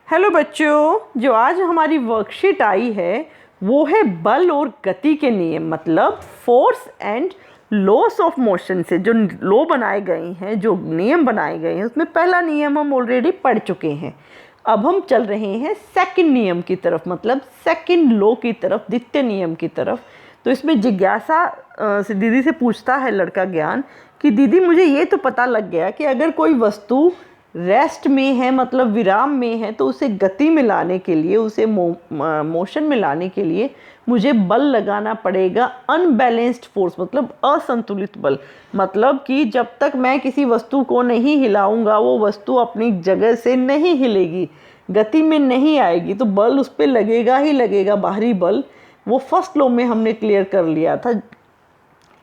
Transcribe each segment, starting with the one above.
Hello बच्चों, जो आज हमारी वर्कशीट आई है वो है बल और गति के नियम, मतलब force and loss of motion से जो लॉ बनाए गए हैं, जो नियम बनाए गए हैं। उसमें पहला नियम हम ऑलरेडी पढ़ चुके हैं। अब हम चल रहे हैं सेकंड नियम की तरफ, मतलब सेकंड लॉ की तरफ, द्वितीय नियम की तरफ। तो इसमें जिज्ञासा से दीदी से पूछता है लड़का ज्ञान कि दीदी मुझे ये तो पता लग गया कि अगर कोई वस्तु रेस्ट में है, मतलब विराम में है, तो उसे गति में लाने के लिए, उसे मोशन में लाने के लिए मुझे बल लगाना पड़ेगा, अनबैलेंस्ड फोर्स, मतलब असंतुलित बल। मतलब कि जब तक मैं किसी वस्तु को नहीं हिलाऊंगा वो वस्तु अपनी जगह से नहीं हिलेगी, गति में नहीं आएगी, तो बल उस पर लगेगा ही लगेगा, बाहरी बल। वो फर्स्ट लॉ में हमने क्लियर कर लिया था।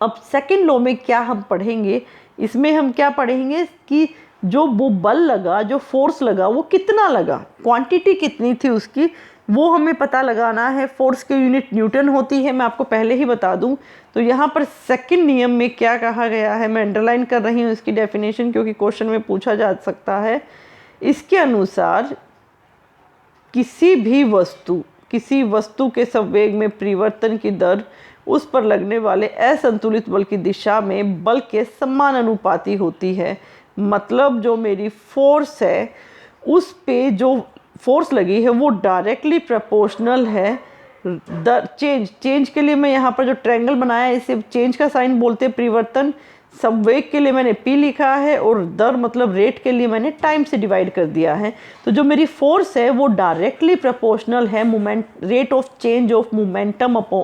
अब सेकंड लॉ में क्या हम पढ़ेंगे, इसमें हम क्या पढ़ेंगे कि जो वो बल लगा, जो फोर्स लगा, वो कितना लगा, क्वांटिटी कितनी थी उसकी, वो हमें पता लगाना है। फोर्स की यूनिट न्यूटन होती है, मैं आपको पहले ही बता दूं। तो यहाँ पर सेकंड नियम में क्या कहा गया है, मैं अंडरलाइन कर रही हूँ इसकी डेफिनेशन, क्योंकि क्वेश्चन में पूछा जा सकता है। इसके अनुसार किसी वस्तु के संवेग में परिवर्तन की दर उस पर लगने वाले असंतुलित बल की दिशा में बल के समानुपाती होती है। मतलब जो मेरी फोर्स है उस पे जो फोर्स लगी है वो डायरेक्टली प्रोपोर्शनल है द चेंज के लिए मैं यहाँ पर जो ट्रायंगल बनाया है इसे चेंज का साइन बोलते हैं, परिवर्तन। संवेग के लिए मैंने p लिखा है और दर मतलब रेट के लिए मैंने टाइम से डिवाइड कर दिया है। तो जो मेरी फोर्स है वो डायरेक्टली प्रोपोर्शनल है moment rate of change of momentum upon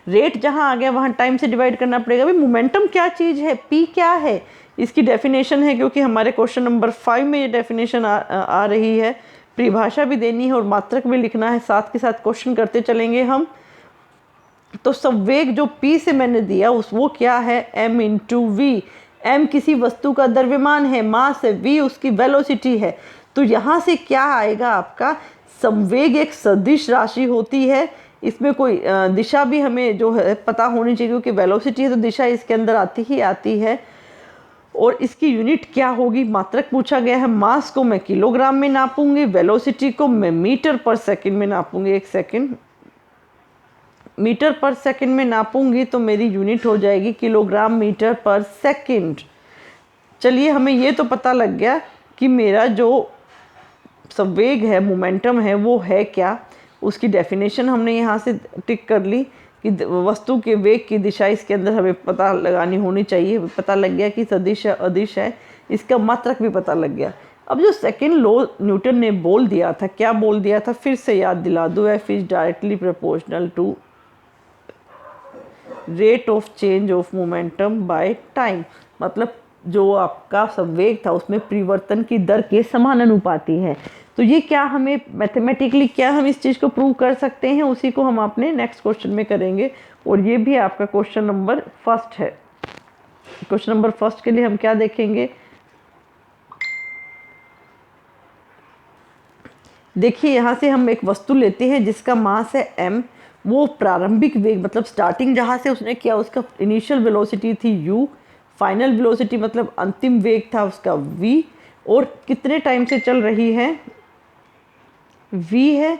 rate, जहाँ आ गया वहाँ टाइम से डिवाइड करना पड़ेगा। भाई मोमेंटम क्या चीज़ है, p क्या है, इसकी डेफिनेशन है, क्योंकि हमारे क्वेश्चन नंबर 5 में ये डेफिनेशन आ रही है। परिभाषा भी देनी है और मात्रक भी लिखना है, साथ के साथ क्वेश्चन करते चलेंगे हम। तो संवेग जो p से मैंने दिया वो क्या है, m इंटू वी। m किसी वस्तु का द्रव्यमान है, मास है, v उसकी वेलोसिटी है। तो यहाँ से क्या आएगा आपका, संवेग एक सदिश राशि होती है, इसमें कोई दिशा भी हमें जो है पता होनी चाहिए, क्योंकि वेलोसिटी है तो दिशा इसके अंदर आती ही आती है। और इसकी यूनिट क्या होगी, मात्रक पूछा गया है। मास को मैं किलोग्राम में नापूंगी, वेलोसिटी को मैं मीटर पर सेकंड में नापूंगी, एक सेकंड मीटर पर सेकंड में नापूंगी तो मेरी यूनिट हो जाएगी किलोग्राम मीटर पर सेकंड। चलिए, हमें ये तो पता लग गया कि मेरा जो संवेग है, मोमेंटम है, वो है क्या। उसकी डेफिनेशन हमने यहाँ से टिक कर ली कि वस्तु के वेग की दिशा इसके अंदर हमें पता लगानी होनी चाहिए। पता लग गया कि सदिश है, अदिश है, इसका मात्रक भी पता लग गया। अब जो सेकंड लॉ न्यूटन ने बोल दिया था, क्या बोल दिया था, फिर से याद दिला दो। F is directly proportional to rate of change of momentum by time. मतलब जो आपका संवेग था उसमें परिवर्तन की दर के समानुपाती है। तो ये क्या हमें मैथमेटिकली क्या हम इस चीज़ को प्रूव कर सकते हैं, उसी को हम अपने नेक्स्ट क्वेश्चन में करेंगे। और ये भी आपका क्वेश्चन नंबर फर्स्ट है। क्वेश्चन नंबर फर्स्ट के लिए हम क्या देखेंगे, देखिए यहाँ से हम एक वस्तु लेते हैं जिसका मास है m। वो प्रारंभिक वेग मतलब स्टार्टिंग जहाँ से उसने किया उसका इनिशियल वेलोसिटी थी u, फाइनल वेलोसिटी मतलब अंतिम वेग था उसका v, और कितने टाइम से चल रही है v है।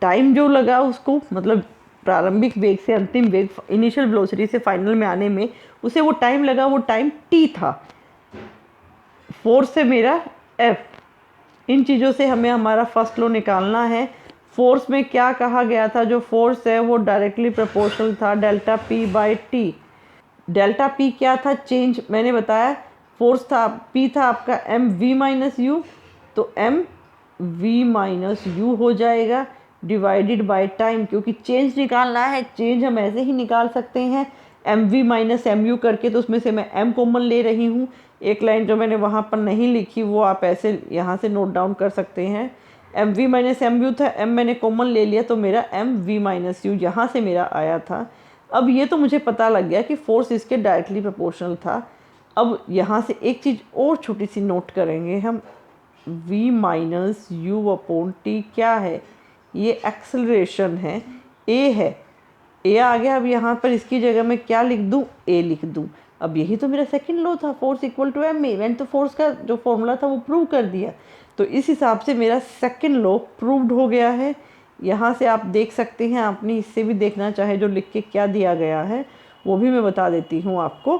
टाइम जो लगा उसको, मतलब प्रारंभिक वेग से अंतिम वेग, इनिशियल वेलोसिटी से फाइनल में आने में उसे वो टाइम लगा, वो टाइम t था। फोर्स है मेरा f। इन चीज़ों से हमें हमारा फर्स्ट लॉ निकालना है। फोर्स में क्या कहा गया था, जो फोर्स है वो डायरेक्टली प्रोपोर्शनल था delta P by T. Delta P क्या था, चेंज मैंने बताया। फोर्स था पी था आपका एम वी माइनस यू, तो एम वी माइनस यू हो जाएगा डिवाइडेड बाय टाइम, क्योंकि चेंज निकालना है, चेंज हम ऐसे ही निकाल सकते हैं M V minus M U करके। तो उसमें से मैं एम कॉमन ले रही हूँ। एक लाइन जो मैंने वहाँ पर नहीं लिखी वो आप ऐसे यहाँ से नोट डाउन कर सकते हैं। M V minus M U था, एम मैंने कॉमन ले लिया तो मेरा एम वी माइनस यू यहाँ से मेरा आया था। अब ये तो मुझे पता लग गया कि फोर्स इसके डायरेक्टली प्रोपोर्शनल था। अब यहाँ से एक चीज़ और छोटी सी नोट करेंगे हम, v minus U upon T क्या है, ये एक्सेलरेशन है, a है, a आ गया। अब यहाँ पर इसकी जगह मैं क्या लिख दूँ, a लिख दूँ। अब यही तो मेरा सेकंड लॉ था, force equal to M A. मैंने तो फोर्स का जो फॉर्मूला था वो प्रूव कर दिया। तो इस हिसाब से मेरा सेकंड लॉ प्रूव्ड हो गया है। यहाँ से आप देख सकते हैं, आपने इससे भी देखना चाहे जो लिख के क्या दिया गया है वो भी मैं बता देती हूँ आपको,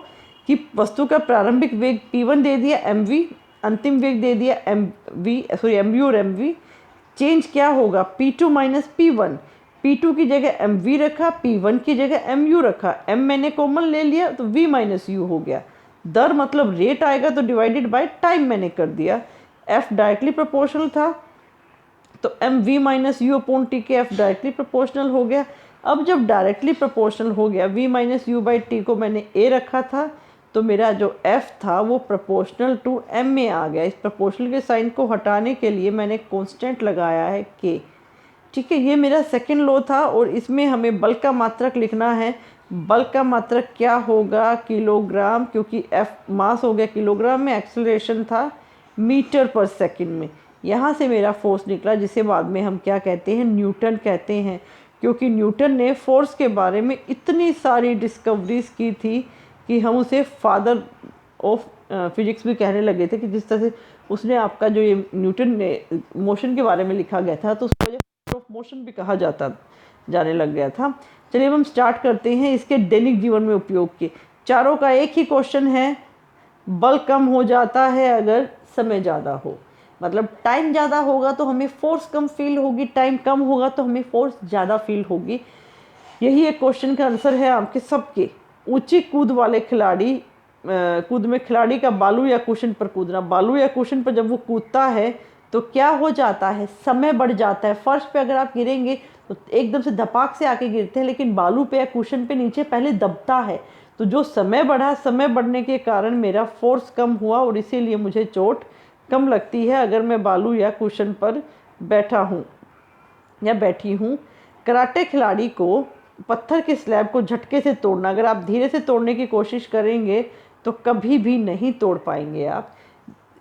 कि वस्तु का प्रारंभिक वेग p1 दे दिया mv, अंतिम वेग दे दिया mv और mv। चेंज क्या होगा, p2 माइनस p1, p2 की जगह mv रखा, p1 की जगह mu रखा, m मैंने कॉमन ले लिया तो v माइनस यू हो गया। दर मतलब रेट आएगा तो डिवाइडेड बाय टाइम मैंने कर दिया। f डायरेक्टली प्रोपोर्शनल था तो M V minus U upon T के एफ डायरेक्टली प्रोपोर्शनल हो गया। अब जब डायरेक्टली प्रोपोर्शनल हो गया, v minus U by T को मैंने a रखा था तो मेरा जो f था वो प्रोपोर्शनल टू m में आ गया। इस प्रोपोर्शनल के साइन को हटाने के लिए मैंने कांस्टेंट लगाया है k। ठीक है, ये मेरा सेकंड लॉ था और इसमें हमें बल का मात्रक लिखना है। बल का मात्रक क्या होगा, किलोग्राम, क्योंकि f मास हो गया किलोग्राम में, एक्सेलरेशन था मीटर पर सेकंड में। यहाँ से मेरा फोर्स निकला जिसे बाद में हम क्या कहते हैं, न्यूटन कहते हैं, क्योंकि न्यूटन ने फोर्स के बारे में इतनी सारी डिस्कवरीज की थी कि हम उसे फादर ऑफ फिजिक्स भी कहने लगे थे, कि जिस तरह से उसने आपका जो ये न्यूटन ने मोशन के बारे में लिखा गया था तो उसको फादर ऑफ मोशन भी कहा जाने लग गया था। चलिए अब हम स्टार्ट करते हैं इसके दैनिक जीवन में उपयोग के। चारों का एक ही क्वेश्चन है, बल कम हो जाता है अगर समय ज़्यादा हो, मतलब टाइम ज़्यादा होगा तो हमें फोर्स कम फील होगी, टाइम कम होगा तो हमें फोर्स ज़्यादा फील होगी। यही एक क्वेश्चन का आंसर है आपके सबके। ऊंची कूद वाले खिलाड़ी, कूद में खिलाड़ी का बालू या कुशन पर कूदना, बालू या कुशन पर जब वो कूदता है तो क्या हो जाता है, समय बढ़ जाता है। फर्श पे अगर आप गिरेंगे तो एकदम से धपाक से आके गिरते हैं, लेकिन बालू पे या कुशन पे नीचे पहले दबता है। तो जो समय बढ़ा, समय बढ़ने के कारण मेरा फोर्स कम हुआ और इसीलिए मुझे चोट कम लगती है अगर मैं बालू या कुशन पर बैठा हूँ या बैठी हूँ। कराटे खिलाड़ी को पत्थर के स्लैब को झटके से तोड़ना, अगर आप धीरे से तोड़ने की कोशिश करेंगे तो कभी भी नहीं तोड़ पाएंगे आप,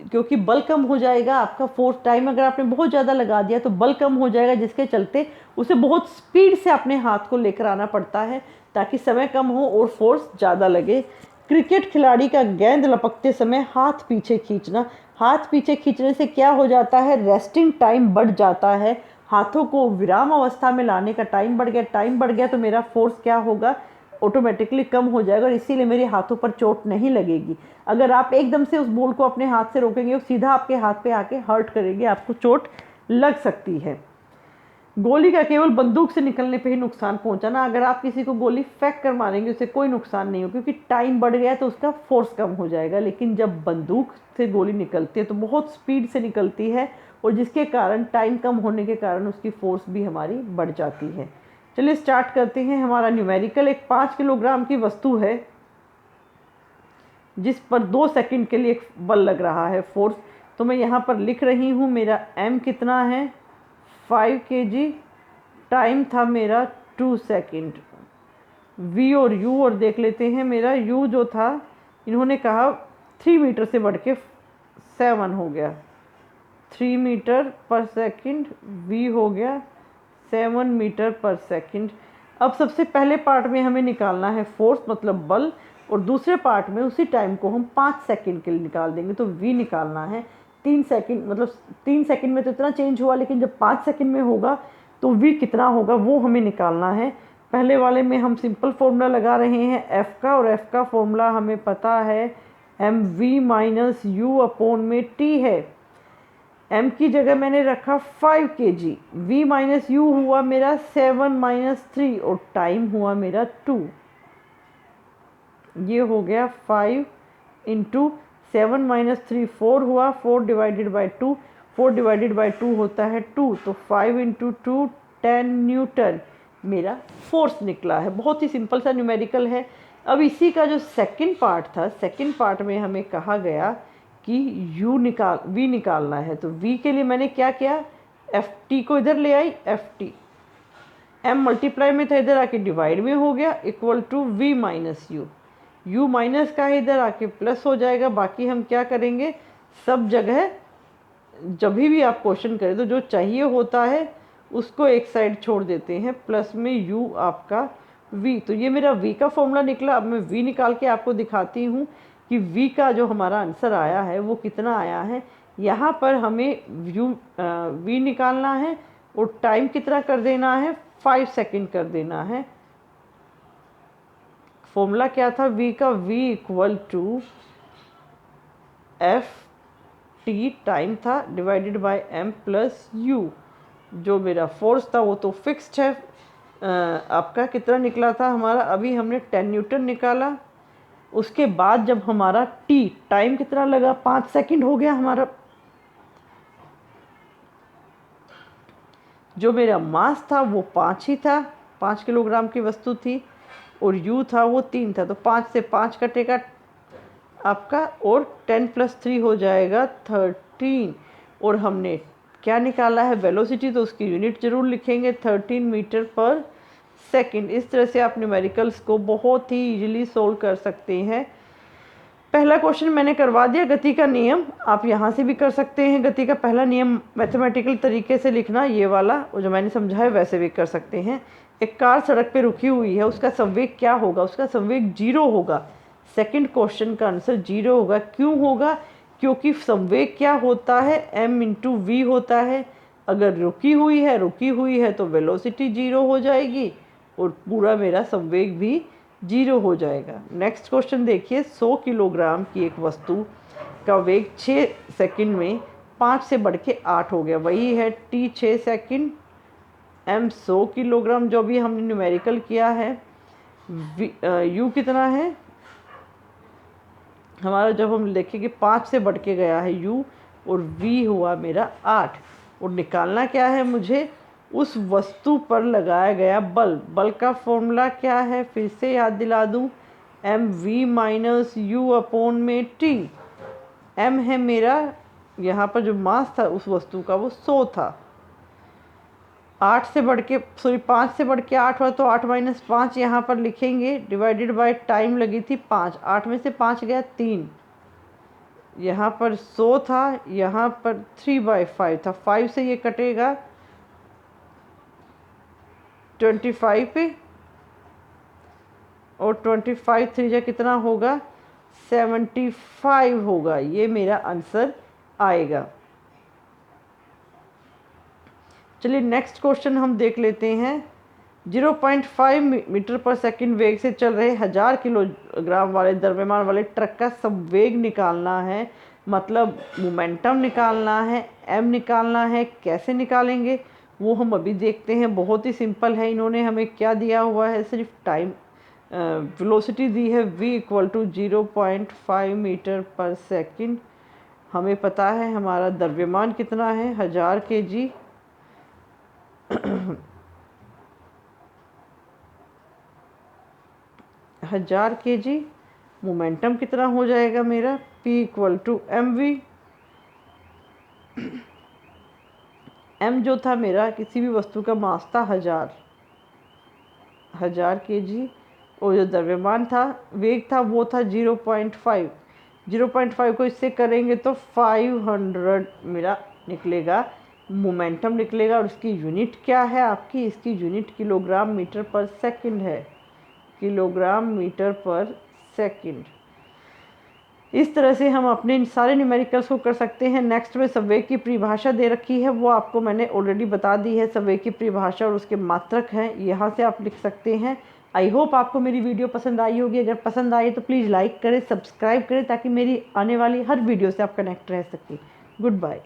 क्योंकि बल कम हो जाएगा आपका। फोर्स टाइम अगर आपने बहुत ज़्यादा लगा दिया तो बल कम हो जाएगा, जिसके चलते उसे बहुत स्पीड से अपने हाथ को लेकर आना पड़ता है ताकि समय कम हो और फोर्स ज़्यादा लगे। क्रिकेट खिलाड़ी का गेंद लपकते समय हाथ पीछे खींचना, हाथ पीछे खींचने से क्या हो जाता है, रेस्टिंग टाइम बढ़ जाता है, हाथों को विराम अवस्था में लाने का टाइम बढ़ गया। टाइम बढ़ गया तो मेरा फोर्स क्या होगा, ऑटोमेटिकली कम हो जाएगा और इसीलिए मेरे हाथों पर चोट नहीं लगेगी। अगर आप एकदम से उस बॉल को अपने हाथ से रोकेंगे वो सीधा आपके हाथ पे आके हर्ट करेगी, आपको चोट लग सकती है। गोली का केवल बंदूक से निकलने पे ही नुकसान पहुंचाना, अगर आप किसी को गोली फेंक कर मारेंगे उसे कोई नुकसान नहीं हो, क्योंकि टाइम बढ़ गया तो उसका फोर्स कम हो जाएगा। लेकिन जब बंदूक से गोली निकलती है तो बहुत स्पीड से निकलती है और जिसके कारण टाइम कम होने के कारण उसकी फोर्स भी हमारी बढ़ जाती है। चलिए स्टार्ट करते हैं। हमारा न्यूमेरिकल एक 5 किलोग्राम की वस्तु है जिस पर 2 सेकंड के लिए एक बल लग रहा है, फोर्स। तो मैं यहाँ पर लिख रही हूँ मेरा m कितना है, 5 kg, टाइम था मेरा 2 सेकंड। v और u और देख लेते हैं। मेरा u जो था इन्होंने कहा 3 मीटर से बढ़ के 7 हो गया, 3 मीटर पर सेकंड, v हो गया 7 मीटर पर सेकंड। अब सबसे पहले पार्ट में हमें निकालना है फोर्स मतलब बल, और दूसरे पार्ट में उसी टाइम को हम 5 सेकंड के लिए निकाल देंगे। तो v निकालना है 3 सेकंड, मतलब 3 सेकंड में तो इतना चेंज हुआ, लेकिन जब 5 सेकंड में होगा तो v कितना होगा वो हमें निकालना है। पहले वाले में हम सिंपल फॉर्मूला लगा रहे हैं f का, और f का फॉर्मूला हमें पता है mv माइनस यू अपॉन में t है। m की जगह मैंने रखा 5 kg, v माइनस यू हुआ मेरा 7 माइनस 3 और टाइम हुआ मेरा 2। ये हो गया 5 इंटू 7 माइनस 3 4 हुआ, 4 डिवाइडेड बाई 2, 4 डिवाइडेड बाई 2 होता है 2, तो 5 इंटू 2 10 न्यूटन मेरा फोर्स निकला है। बहुत ही सिंपल सा न्यूमेरिकल है। अब इसी का जो सेकंड पार्ट था, सेकंड पार्ट में हमें कहा गया कि v निकालना है। तो v के लिए मैंने क्या किया, ft को इधर ले आई, ft m मल्टीप्लाई में था इधर आके डिवाइड में हो गया, equal to v minus U, u minus का इधर आके प्लस हो जाएगा। बाकी हम क्या करेंगे, सब जगह जब भी आप क्वेश्चन करें तो जो चाहिए होता है उसको एक साइड छोड़ देते हैं, प्लस में u आपका v। तो ये मेरा v का फॉर्मूला निकला। अब मैं v निकाल के आपको दिखाती हूँ कि v का जो हमारा आंसर आया है वो कितना आया है। यहाँ पर हमें v निकालना है और टाइम कितना कर देना है, 5 सेकंड कर देना है। फॉर्मूला क्या था v का, v equal to F T time था divided by m plus u। जो मेरा फोर्स था वो तो फिक्स्ड है। आपका कितना निकला था हमारा, अभी हमने 10 न्यूटन निकाला। उसके बाद जब हमारा t टाइम कितना लगा, 5 सेकंड हो गया हमारा। जो मेरा मास था वो 5 ही था, 5 किलोग्राम की वस्तु थी, और u था वो 3 था। तो 5 से 5 कटेगा आपका, और 10 प्लस 3 हो जाएगा 13। और हमने क्या निकाला है, वेलोसिटी, तो उसकी यूनिट जरूर लिखेंगे, 13 मीटर पर सेकंड। इस तरह से आप न्यूमेरिकल्स को बहुत ही इजीली सोल्व कर सकते हैं। पहला क्वेश्चन मैंने करवा दिया, गति का नियम आप यहाँ से भी कर सकते हैं। गति का पहला नियम मैथमेटिकल तरीके से लिखना, ये वाला और जो मैंने समझाया वैसे भी कर सकते हैं। एक कार सड़क पे रुकी हुई है, उसका संवेग क्या होगा, उसका संवेग 0 होगा। सेकंड क्वेश्चन का आंसर 0 होगा। क्यों होगा, क्योंकि संवेग क्या होता है, m इंटू वी होता है। अगर रुकी हुई है तो वेलोसिटी 0 हो जाएगी और पूरा मेरा संवेग भी 0 हो जाएगा। नेक्स्ट क्वेश्चन देखिए, 100 किलोग्राम की एक वस्तु का वेग 6 सेकंड में 5 से बढ़ के 8 हो गया। वही है t 6 सेकंड, m 100 किलोग्राम जो भी हमने न्यूमेरिकल किया है। u कितना है हमारा, जब हम देखें कि 5 से बढ़ के गया है u, और v हुआ मेरा 8। और निकालना क्या है मुझे, उस वस्तु पर लगाया गया बल। बल का फॉर्मूला क्या है, फिर से याद दिला दूं, M V minus U upon में टी। एम है मेरा यहाँ पर जो मास था उस वस्तु का वो 100 था। 5 से बढ़ के 8 हुआ तो 8 माइनस 5 यहाँ पर लिखेंगे, डिवाइडेड बाय टाइम लगी थी 5। 8 में से 5 गया 3। यहाँ पर 100 था, यहाँ पर 3/5 था। 5 से ये कटेगा 25 पे, और 25 3 जा कितना होगा, 75 होगा। ये मेरा आंसर आएगा। चलिए नेक्स्ट क्वेश्चन हम देख लेते हैं। 0.5 मीटर पर सेकंड वेग से चल रहे 1000 किलोग्राम वाले द्रव्यमान वाले ट्रक का संवेग निकालना है, मतलब मोमेंटम निकालना है, m निकालना है। कैसे निकालेंगे वो हम अभी देखते हैं। बहुत ही सिंपल है। इन्होंने हमें क्या दिया हुआ है, सिर्फ टाइम वेलोसिटी दी है v इक्वल टू 0.5 मीटर पर सेकंड। हमें पता है हमारा द्रव्यमान कितना है, 1000 kg। 1000 kg। मोमेंटम कितना हो जाएगा मेरा, p equal to mv। m जो था मेरा किसी भी वस्तु का मास था 1000 kg, और जो द्रव्यमान था, वेग था, वो था 0.5। 0.5 को इससे करेंगे तो 500 मेरा निकलेगा, मोमेंटम निकलेगा। और इसकी यूनिट क्या है आपकी, इसकी यूनिट किलोग्राम मीटर पर सेकंड है, किलोग्राम मीटर पर सेकंड। इस तरह से हम अपने इन सारे न्यूमेरिकल्स को कर सकते हैं। नेक्स्ट में संवेग की परिभाषा दे रखी है, वो आपको मैंने ऑलरेडी बता दी है। संवेग की परिभाषा और उसके मात्रक हैं, यहाँ से आप लिख सकते हैं। आई होप आपको मेरी वीडियो पसंद आई होगी। अगर पसंद आई तो प्लीज़ लाइक करें, सब्सक्राइब करें, ताकि मेरी आने वाली हर वीडियो से आप कनेक्ट रह सकें। Good bye.